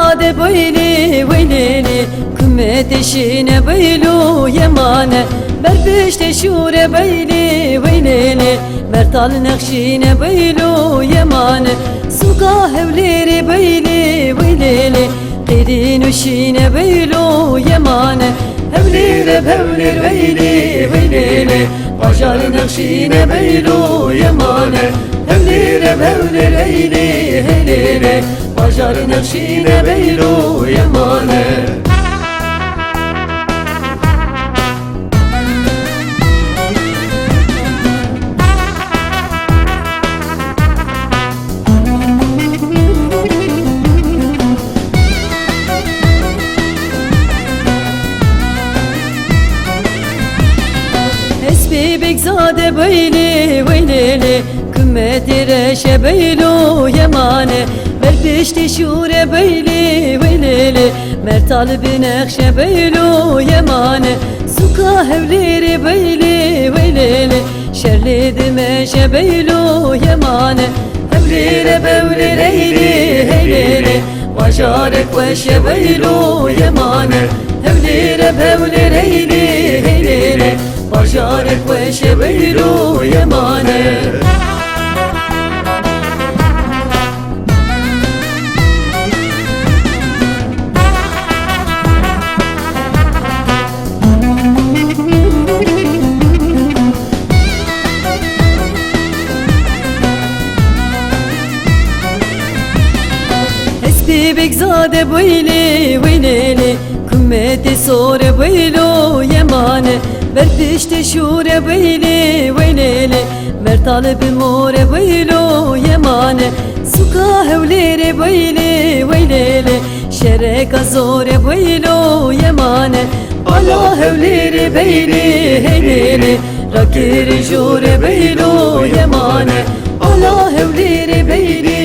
zade beyli veylili Kümme deşine beylu yemane Berbişte şure beyli veylili Mertal nekşine beylu yemane Suka hevleri beyli veylili Qidin uşine beylu yemane Hevlire bevlir veyli veylili Bajar nekşine beylu yemane Hevlire bevlir veyli heylili Bajar nekşine beylu yemane Bibik zade beyli veylili Kümmeti reşe beylu yemane Berpişti şure beyli veylili Mertal binekşe beylu yemane Suka hevleri beyli veylili Şerli dimeşe beylu yemane Hevlire bevlir eyli heylili Bajarek veşe beylu yemane Hevlire bevlir eyli heylili Bajarek veşe beylu yemane Bibik zade beyli veylili Kümmeti sore beylu yemane Berpişte şure beyli veylili Mertal bimore beylu yemane Suka hevleri beyli veylili Şereka zore beylu yemane Ala hevleri beyli heylili Rakiri jure beylu yemane Ala hevleri beyli